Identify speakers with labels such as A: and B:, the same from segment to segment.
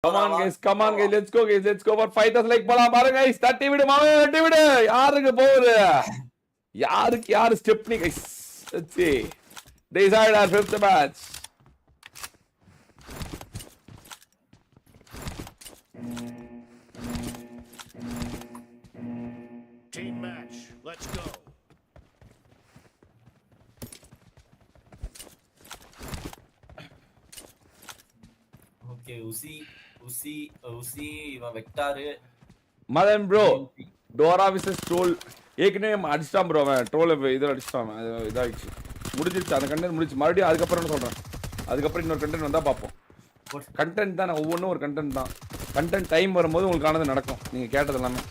A: Come on guys, let's go for fighters like போலாம் பாருங்க guys, தட்டி விடு மாமே, தட்டி விடு. யாருக்கு போகுது? யாரு stepney guys? Let's see. Decide our fifth match.
B: Team match, let's go.
C: Okay, Uzi, இவன் வெக்டாரு.
A: மதன் ப்ரோ, டோரா விசஸ் ட்ரோல். ஏற்கனவே அடிச்சிட்டான் ப்ரோ, அவன் ட்ரோல் இதில் அடிச்சிட்டான், இதாகிடுச்சு, முடிஞ்சிருச்சு அந்த கண்டென்ட் முடிச்சு. மறுபடியும் அதுக்கப்புறம் என்ன சொல்கிறேன், அதுக்கப்புறம் இன்னொரு கண்டென்ட் வந்தால் பார்ப்போம். கண்டென்ட் தான், ஒவ்வொன்றும் ஒரு கண்டென்ட் தான். கண்டென்ட் டைம் வரும்போது உங்களுக்கானது நடக்கும். நீங்கள் கேட்டது எல்லாமே.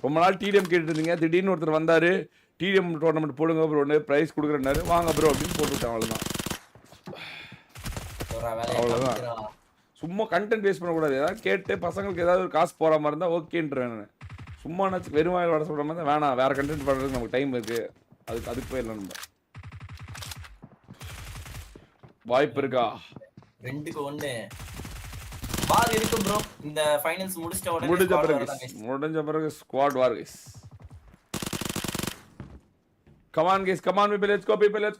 A: ரொம்ப நாள் டிடிஎம் கேட்டுட்டு இருந்தீங்க, திடீர்னு ஒருத்தர் வந்தார், டிடிஎம் டோர்னமெண்ட் போடுங்க ப்ரோ, ப்ரைஸ் கொடுக்குறேன்னாரு, வாங்க ப்ரோ அப்படின்னு போட்டுவிட்டேன். அவ்வளோதான். சும்மா கண்டென்ட் வேஸ்ட் பண்ணக்கூடாது. ஏதாவது கேட்டு பசங்களுக்கு ஏதாவது ஒரு காசு போகிற மாதிரி இருந்தால் ஓகேன்றேன். சும்மா நினச்சி வெறும் வாயில் வர சொல்கிற மாதிரி வேணாம், வேறு கண்டென்ட் பண்ணுறதுக்கு நமக்கு டைம் இருக்குது, அதுக்கு போயிடலாம். நம்ம வாய்ப்பு இருக்கா?
C: 2-1 வார் இருக்கு ப்ரோ. இந்த ஃபைனல்ஸ்
A: முடிஞ்ச பிறகு squad war guys. Come on guys, come on people, let's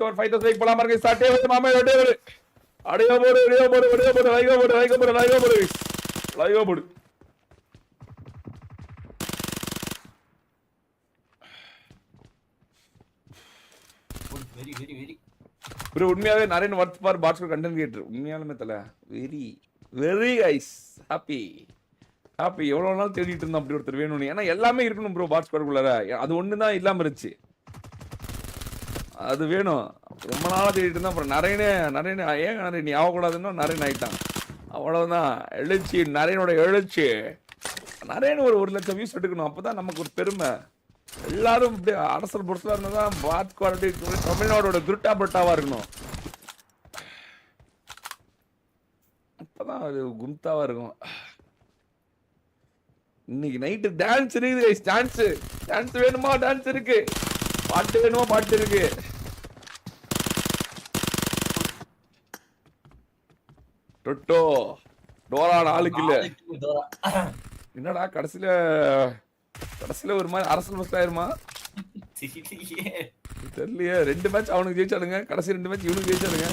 A: go fighters like போலாம் பாருங்க. ஸ்டார்ட் ஆகுது மாமே, ரெடி ஆகுது. அடியோ போடு லைகோ போடு.
C: வெரி
A: ப்ரோ உண்மையாவே நிறைய வர்த் ஃபார் பாட்ஸ்கோ கண்டென்ட் கிரியேட்டர். உண்மையாலுமே தல வெரி கைஸ் ஹாப்பி. எவ்வளோ நாள் தேடிட்டு இருந்தோம் அப்படி ஒருத்தர் வேணும்னு. ஏன்னா எல்லாமே இருக்கணும் ப்ரோ பாட்ஸ்கோக்குள்ளார. அது ஒன்று தான் இல்லாமல் இருந்துச்சு, அது வேணும். ரொம்ப நாளாக தேடிட்டு இருந்தால் அப்புறம் நிறைய ஏன் நீ ஆகக்கூடாதுன்னா நிறைய ஆகிட்டான். அவ்வளோதான் எழுச்சி, நிறையனோட எழுச்சி. நிறையன்னு ஒரு லட்சம் வியூஸ் எடுக்கணும், அப்போ தான் நமக்கு ஒரு பெருமை. எல்லாரும் இப்படி அரசல் பொருசலாக இருந்தால் தான் பாட்ஸ்கோ அப்படி தமிழ்நாடோட துருட்டா புரட்டாவாக இருக்கணும். அப்போ தான் அது கும்தாவாக இருக்கும். இன்னைக்கு நைட்டு டான்ஸ் இருக்குது. டான்ஸ் வேணுமா? டான்ஸ் இருக்கு. பாட்டு வேணுமா? பாட்டு இருக்கு. டொட்டோ டோரா 4 கிலோ. என்னடா கடைசியில ஒரு மாதிரி அரசல் பஸ் ஆயிருமா தெரியலையே. 2 மேட்ச் அவனுக்கு ஜெயிச்சானுங்க, கடைசி 2 மேட்ச் இவனுக்கு ஜெயிச்சானுங்க.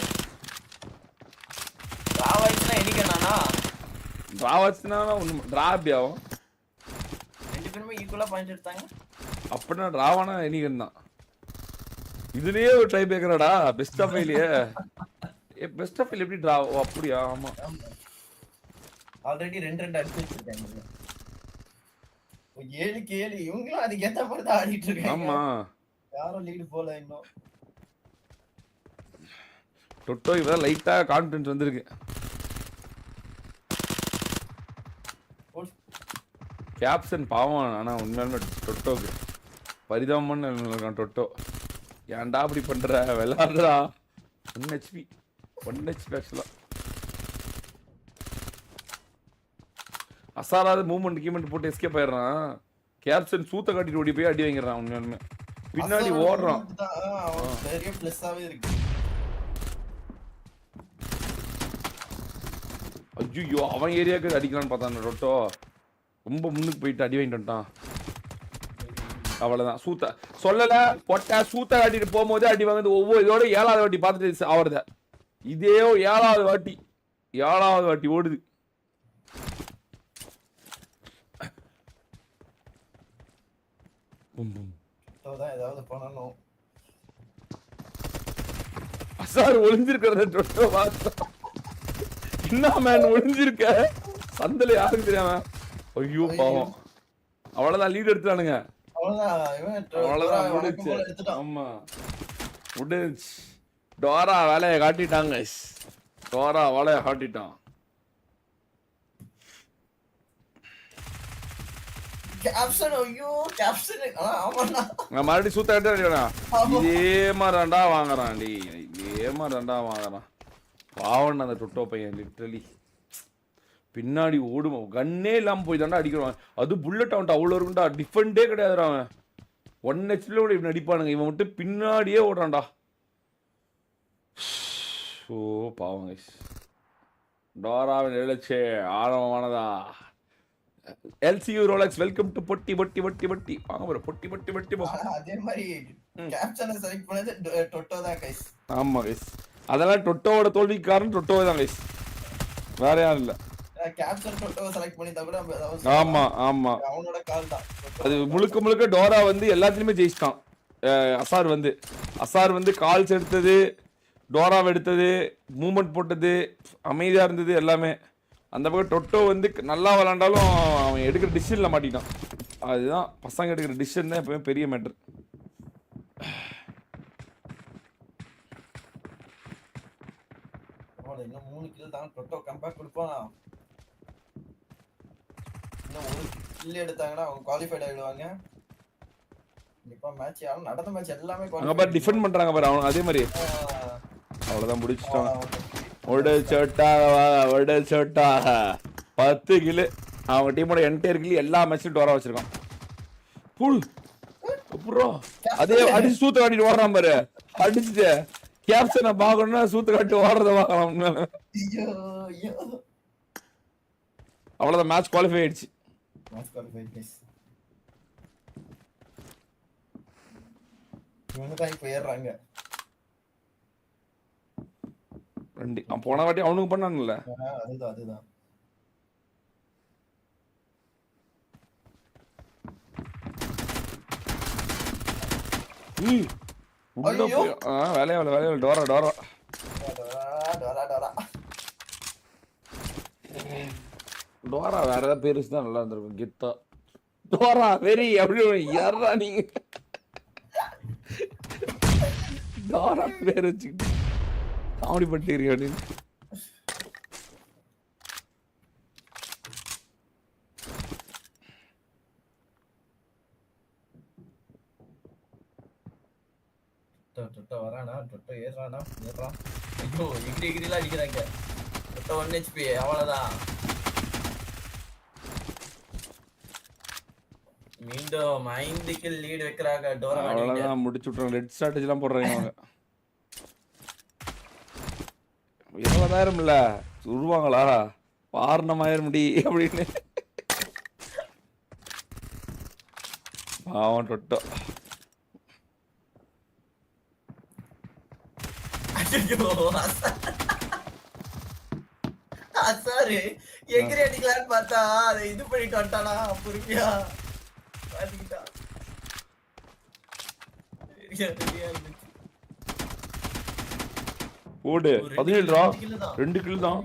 A: டிராவாச்சுன்னா டிரா அப்படி ஆகும்.
C: 2 பேருமே ஈக்குவலா பாயிண்ட் எடுத்தாங்க.
A: அப்படின்னா டிராவானா எனிகன் தான். இதுலயே ஒரு ட்ரை பேக்கராடா பெஸ்ட் ஆஃப் ஃபைலியே. பெஸ்ட் ஆஃப் ஃபைல் எப்படி டிரா? அப்படியா? ஆமா,
C: ஆல்ரெடி 2 அடிச்சு வச்சிருக்காங்க. 7-7 இவங்களும் அதுக்கு ஏத்த மாதிரி தான் ஆடிட்டு இருக்காங்க.
A: ஆமா,
C: யாரும் லீடு போல இன்னும்.
A: டொட்டோ இவதான் லைட்டா கான்ஃபிடன்ஸ் வந்திருக்கு. கேப்சன் பாவம், ஆனா உண்மையாலுமே டொட்டோக்கு பரிதாபமான இருக்கான். டொட்டோ ஏன்டா அப்படி பண்ற, விளையாடுறா. 1 HP ஆக்சுவலா. அசாராத மூவ்மெண்ட் கீமெண்ட் போட்டு எஸ்கேப் ஆயிடுறான். கேப்சன் சூத்த காட்டிட்டு ஓடி போய் அடி வாங்கிடுறான். உண்மையாலுமே பின்னாடி ஓடுறான். ஐயோ, அவன் ஏரியாவுக்கு அடிக்கலான்னு பார்த்தான் டொட்டோ. ரொம்ப முன்னுக்கு போயிட்டு அடி வாங்கிட்டு வந்துட்டான். அவ்வளவுதான். சூத்த காட்டிட்டு போகும்போது அடி வாங்குது. ஒவ்வொரு இதோட 7வது வாட்டி பார்த்துட்டு ஆவறத. இதே 7வது வாட்டி ஓடுது.
C: ஏதாவது பண்ணணும்.
A: அசார் ஒளிஞ்சிருக்கிறத டொட்டோ பார்த்தா என்ன மேன் ஒளிஞ்சிருக்க சந்தில யாருக்கு தெரியாம. ஐயோ பாவம். அவ்வளவுதான், லீட் எடுத்துட்டானுங்க. அவ்வளவுதான் முடிச்சு. ஆமா முடிச்சு. டோரா வேலையை காட்டிட்டாங்க. மறுபடியும் சூத்த இதே மாதிரிடா வாங்குறான். பாவன் அந்த டொட்டோ பையன். லிட்டரலி பின்னாடி ஓடும், கண்ணே இல்லாம போய் தாண்டா அடிக்கிறான். அது புல்லட் அவன்ட்டு அவ்வளோ இருக்குண்டா, டிஃபெண்டே கிடையாதுடா. அவன் 1 HP இப்படி அடிப்பானுங்க, இவன் மட்டும் பின்னாடியே ஓடுறான்டா. ஸோ பாவம் கைஸ். டோராவின் எழுச்சி ஆழமானதா. எல்சியூ ரோலக்ஸ் வெல்கம் டு பொட்டி பொட்டி பொட்டி பொட்டி. வாங்க ப்ரோ, பொட்டி பொட்டி பொட்டி போ.
C: ஆனா அதே மாதிரி கேப்ஷனை செலக்ட் பண்ணது டொட்டோ தான் கைஸ்.
A: ஆமா கைஸ், அதெல்லாம் டொட்டோவோட தோல்விக்கு காரணம் டொட்டோ தான் கைஸ், வேற யாரும் இல்ல.
C: கேப்ஷன் டொட்டோவை செலக்ட் பண்ணிட்டா கூட
A: ஆமா ஆமா,
C: அவனோட கால் தான்.
A: அது முழுக்க முழுக்க டோரா வந்து எல்லாத்துலயுமே ஜெயிச்சிட்டான். அசார் வந்து கால்ஸ் எடுத்தது, டோராவை எடுத்தது, மூமெண்ட் போட்டது, அமைதியா இருந்தது எல்லாமே. அந்த பக்கம் டொட்டோ வந்து நல்லா விளாண்டாலும் அவன் எடுக்கிற டிசிஷன்ல மாட்டிட்டான். அதுதான் பசங்க எடுக்கிற டிசிஷன் தான் எப்பவுமே பெரிய மேட்டர்.
C: இன்னும் 3 கில் தான். டொட்டோ கம்பேக் கொடுப்பானா? இன்னும் ஒரு கில் எடுத்தாங்கன்னா அவங்க குவாலிஃபைட் ஆயிடுவாங்க. கண்டிப்பா மேட்ச் யாரும் நடந்த மேட்ச் எல்லாமே
A: அங்க பாரு டிஃபெண்ட் பண்றாங்க பாரு, அவன் அதே மாதிரி. அவ்வளவுதான் முடிச்சிட்டான். ஒரு சோட்டா 10 கில். அவங்க டீமோட என்டையர் கில் எல்லா மேட்ச்லயும் டோரா வச்சிருக்கான். புல் அப்புறம் அதே அடிச்சு சூத்த காட்டிட்டு ஓடுறான் பாரு. அடிச்சுட்டு கேப்சனை பாக்கணும்னா சூத்த காட்டி ஓடுறத பாக்கலாம். அவ்வளவுதான், மேட்ச் குவாலிஃபை ஆயிடுச்சு.
C: போயிடுறாங்க.
A: போன வாட்டி அவனுக்கு பண்ணானுல்ல.
C: அதுதான்
A: வேலையா டோரா வேற ஏதாவது பேரு தான் நல்லா இருந்திருக்கும். கெத்தா டோரா வெரி அப்படி யாரா நீங்க டோரா பேர் வச்சுக்கிட்டு காமெடி பண்ணிட்டு அப்படின்னு.
C: டொட்டோ வரானா? டொட்டோ ஏறானா? ஐயோ, எகிரிலாம் அடிக்கிறாங்க. டொட்டோ 1 HP அவ்வளவுதான். மீண்டும் 5 கில் லீட் வைக்கறாங்க டோரா.
A: அவ்வளவுதான், முடிச்சு விட்டுறாங்க. ரெட் ஸ்ட்ராட்டஜி எல்லாம் போடுறாங்க அவங்க. 20,000 இல்ல சொல்லுவாங்களா, பாரணமாயிரம் முடி அப்படின்னு. பாவம் டொட்டோ.
C: அசாரு எகிரி அடிக்கலான்னு பார்த்தா அதை இது பண்ணிட்டு வந்துட்டானா பொறுமையா பாத்துக்கிட்டா.
A: ஓடு 17 2 கில் தான்.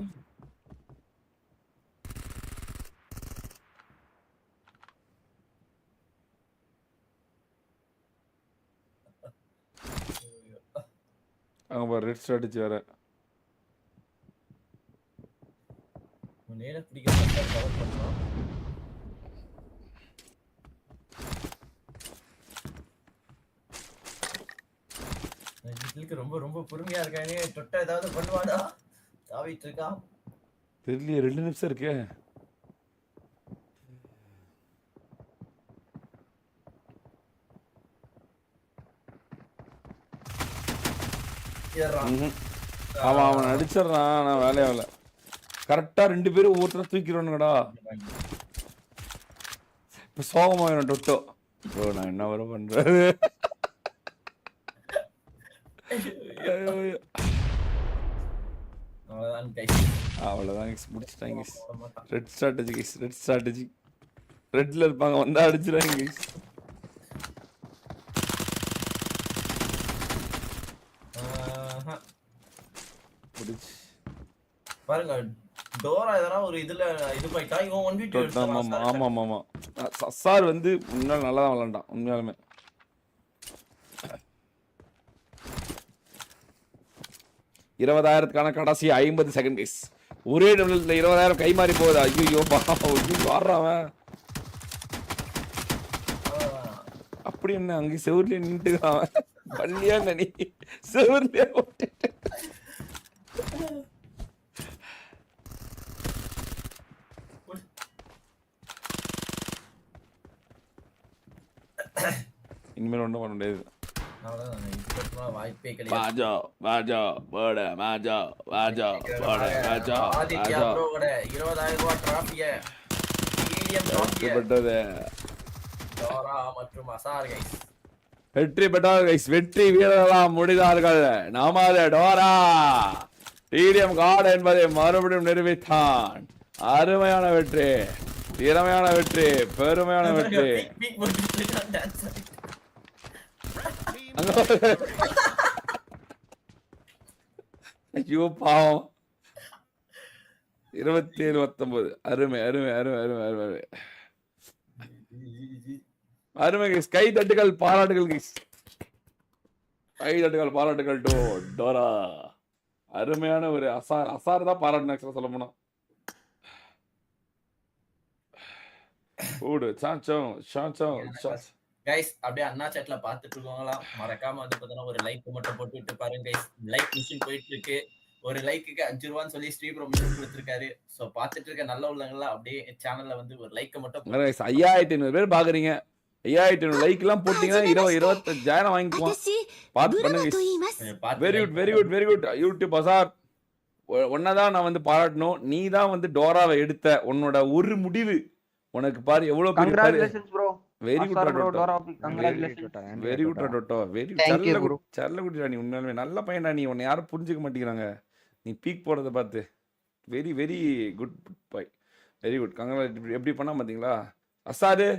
A: அங்க பாரு ரெட் ஸ்ட்ராட்டஜி வேற.
C: நேரா பிடிக்க கவர் பண்ணலாம். இதுக்கு ரொம்ப ரொம்ப பொறுமையா இருக்கானே. டொட்டோ ஏதாவது பண்ணுவாடா? தாவிட்டு இருக்கா
A: தெரியல. 2 நிமிஷம் இருக்கு. அவன் அடிச்சிடறான். நான் வேலையாகல. கரெக்டா 2 பேரும் ஒவ்வொருத்தர தூக்கிடுவானுங்கடா. இப்ப சோகமாயிரும் டொட்டோ. ப்ரோ நான் என்ன வர பண்றது? அவ்வளவுதான் முடிச்சிட்டாங்க. ரெட் ஸ்ட்ராட்டஜி ரெட்ல இருப்பாங்க, வந்தா அடிச்சிடாங்க.
C: பாருங்க டோரா எதனா ஒரு இதுல இது பண்ணிட்டா இவன் 1v2 எடுத்துறான்.
A: ஆமா சார் வந்து முன்னால நல்லா தான் விளையாண்டான் உண்மையாலுமே. $20,000க்கான கடைசி 50 செகண்ட் கைஸ். ஒரே நிமிடத்துல 20,000 கை மாறி போகுது. ஐயோ வாடுறான். அப்படி என்ன அங்கே செவுர்லயே நின்றுக்கிறான். பள்ளியா நனி செவுர்லயே போட்டுட்டு இனிமேல் ஒன்றும் பண்ண முடியாது.
C: அவ்வளவுதான். இதுக்கு வாய்ப்பே கிடையாது.
A: மாஜோ மாஜோ போட மாஜோ மாஜோ போட மாஜோ
C: ஆதித்யா
A: மாஜோ
C: ப்ரோவோட 20,000 ரூபாய் டிராஃபிய மீடியம் டிராஃபிய
A: வெற்றிப்பட்டது
C: டோரா மற்றும் அசார் கைஸ்.
A: வெற்றி பெற்றார்கள் guys. வெற்றி வீரர்களாம் முடிந்தார்கள் நமது டோரா டிடிஎம் கார்டு என்பதை மறுபடியும் நிரூபித்தான். அருமையான வெற்றி, திறமையான வெற்றி, பெருமையான வெற்றி.
C: பீக் போட்டு இருக்கான் டான்ஸ்.
A: ஐயோ பாவம். 27-19 அருமை அருமை அருமை அருமை அருமை அருமை கைஸ். கை தட்டுகள் பாராட்டுகள் கைஸ். கை தட்டுகள் பாராட்டுகள் டு டோரா. அருமையான ஒரு அசார் தான் பாராட்டு ஆக்சுவலா சொல்ல போனா. ஓடு சாச்சம் சாச்சம் சாச்சம்.
C: கைஸ் அப்படியே அண்ணா சேட்ல பாத்துட்டு இருக்கவங்களாம் மறக்காம வந்து பார்த்தீங்கன்னா ஒரு லைக் மட்டும் போட்டு விட்டு பாருங்க கைஸ். லைக் மிஷின் போயிட்டு இருக்கு. ஒரு லைக்குக்கு 5 ரூபான்னு சொல்லி ஸ்ரீ ப்ரோ மிஷின் கொடுத்துருக்காரு. ஸோ பார்த்துட்டு இருக்க நல்ல உள்ளவங்களாம் அப்படியே சேனல்ல வந்து ஒரு லைக்கை மட்டும்
A: 5500 பேர் பாக்குறீங்க. 5500 லைக் எல்லாம் போட்டீங்கன்னா 25,000 வாங்கிக்குவோம். பார்த்து பண்ணுங்க. Very good very good very good. YouTube பசார் ஒன்னதான் நான் வந்து பாராட்டணும். நீ தான் வந்து டோராவை எடுத்த உன்னோட ஒரு முடிவு. உனக்கு பாரு எவ்வளவு பெரிய
D: Congratulations bro.
A: Very good
D: bro,
A: டோட்டோ.
D: Dora, congratulations.
A: வெரி குட் டோட்டோ. Very
D: Thank you, bro.
A: சரல குட்டிடா நீ. உண்மையாலுமே நல்ல பையன்டா நீ. உன்னை யாரும் புரிஞ்சுக்க மாட்டேங்கிறாங்க. நீ பீக் போடுறத பார்த்து. Very very good boy. Very good. Congrat. எப்படி பண்ணா பாத்தீங்களா அசாரு?